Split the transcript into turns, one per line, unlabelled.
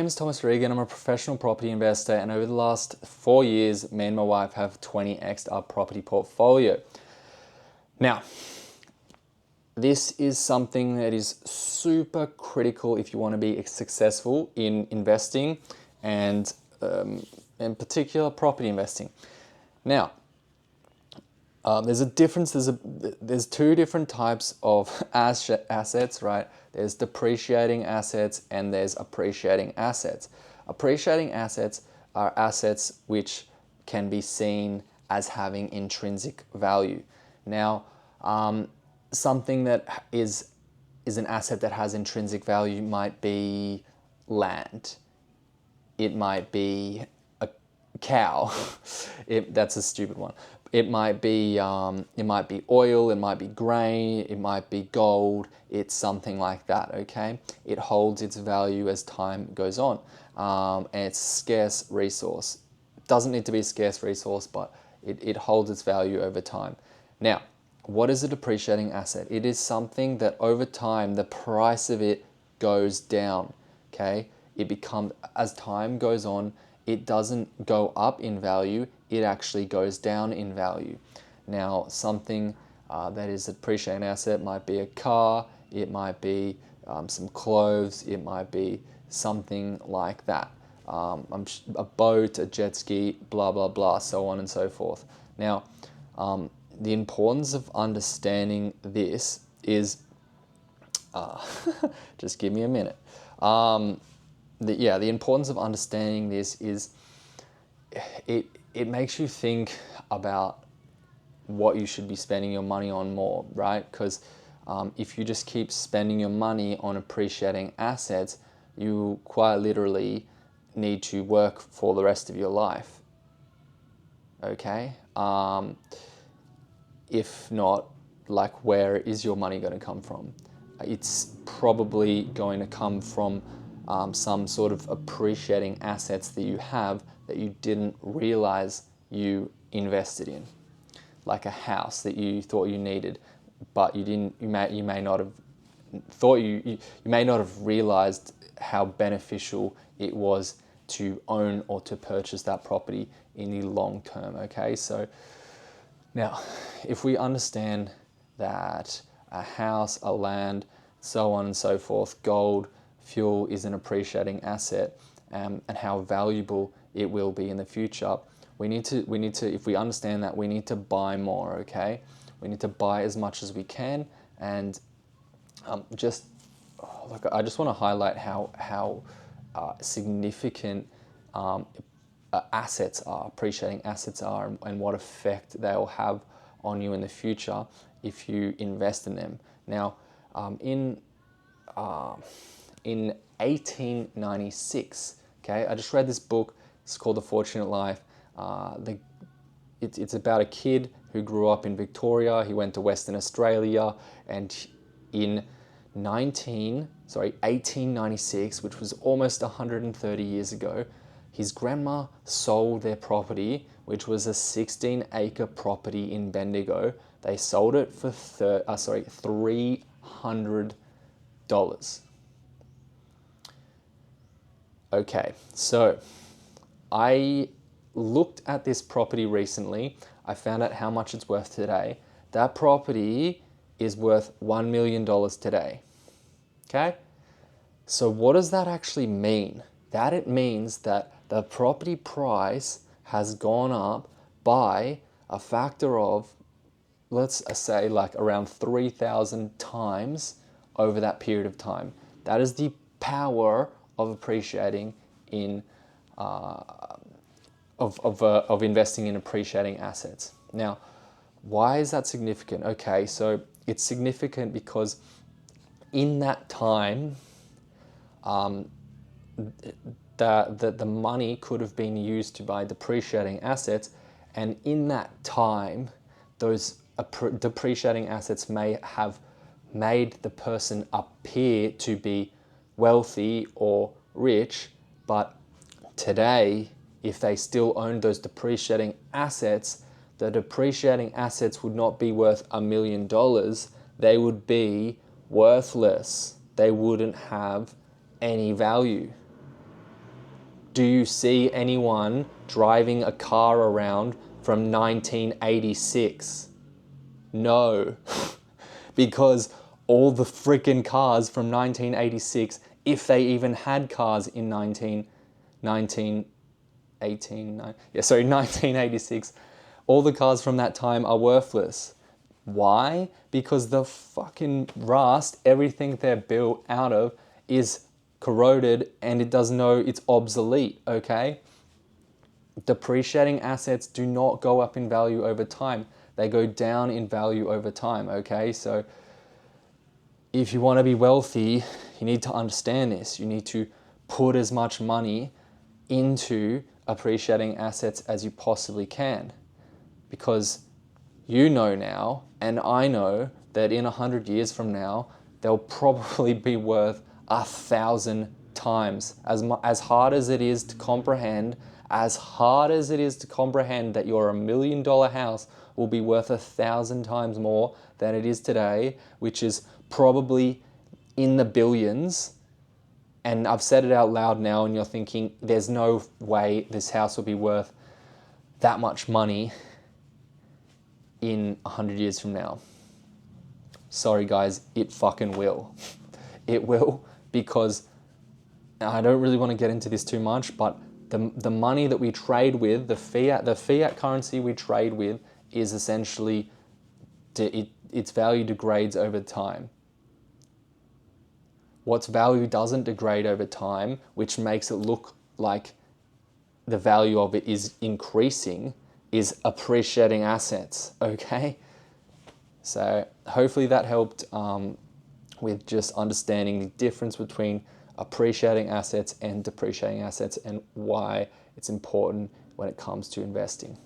name's Thomas Regan. I'm a professional property investor, and over the last 4 years, me and my wife have 20x'd our property portfolio. Now, this is something that is super critical if you want to be successful in investing and in particular property investing. Now, there's a difference. There's two different types of assets, right? There's depreciating assets and there's appreciating assets. Appreciating assets are assets which can be seen as having intrinsic value. Now, something that is an asset that has intrinsic value might be land. It might be a cow. That's a stupid one. It might be oil. It might be grain. It might be gold. It's something like that. Okay. It holds its value as time goes on, and it's a scarce resource. It doesn't need to be a scarce resource, but it holds its value over time. Now, what is a depreciating asset? It is something that over time the price of it goes down. Okay. As time goes on, it doesn't go up in value, it actually goes down in value. Now, something that is a depreciating asset might be a car, it might be some clothes, it might be something like that. A boat, a jet ski, blah, blah, blah, so on and so forth. Now, the importance of understanding this is, just give me a minute. The importance of understanding this is it makes you think about what you should be spending your money on more, right? Because if you just keep spending your money on appreciating assets, you quite literally need to work for the rest of your life. Okay? If not, like, where is your money going to come from? It's probably going to come from some sort of appreciating assets that you have that you didn't realize you invested in, like a house that you thought you needed, but you didn't. You may not have thought you may not have realized how beneficial it was to own or to purchase that property in the long term. Okay, so now if we understand that a house, a land, so on and so forth, gold, fuel is an appreciating asset, and how valuable it will be in the future. We need to, if we understand that, we need to buy more, okay? We need to buy as much as we can, and I just want to highlight how significant assets are, appreciating assets are, and what effect they'll have on you in the future if you invest in them. Now, in 1896, okay, I just read this book. It's called The Fortunate Life. It's about a kid who grew up in Victoria. He went to Western Australia, and in 1896, which was almost 130 years ago, his grandma sold their property, which was a 16-acre property in Bendigo. They sold it for $300. Okay, so I looked at this property recently. I found out how much it's worth today. That property is worth $1 million today. Okay? So what does that actually mean? That it means that the property price has gone up by a factor of, let's say, like around 3,000 times over that period of time. That is the power of appreciating in of investing in appreciating assets. Now, why is that significant? Okay, so it's significant because in that time, the money could have been used to buy depreciating assets, and in that time, those depreciating assets may have made the person appear to be wealthy or rich, but today, if they still owned those depreciating assets, the depreciating assets would not be worth $1 million. They would be worthless. They wouldn't have any value. Do you see anyone driving a car around from 1986? No. Because all the freaking cars from 1986, if they even had cars in 1986, all the cars from that time are worthless. Why? Because the fucking rust, everything they're built out of, is corroded and it doesn't know it's obsolete, okay? Depreciating assets do not go up in value over time. They go down in value over time, okay? So if you want to be wealthy, you need to understand this. You need to put as much money into appreciating assets as you possibly can. Because you know now, and I know, that in 100 years from now, they'll probably be worth 1,000 times. As hard as it is to comprehend, that your $1 million house will be worth 1,000 times more than it is today, which is probably in the billions. And I've said it out loud now, and you're thinking, there's no way this house will be worth that much money in 100 years from now. Sorry guys, it fucking will. It will, because I don't really want to get into this too much, but the money that we trade with, the fiat currency we trade with, is essentially, its value degrades over time. What's value doesn't degrade over time, which makes it look like the value of it is increasing, is appreciating assets, okay? So hopefully that helped with just understanding the difference between appreciating assets and depreciating assets and why it's important when it comes to investing.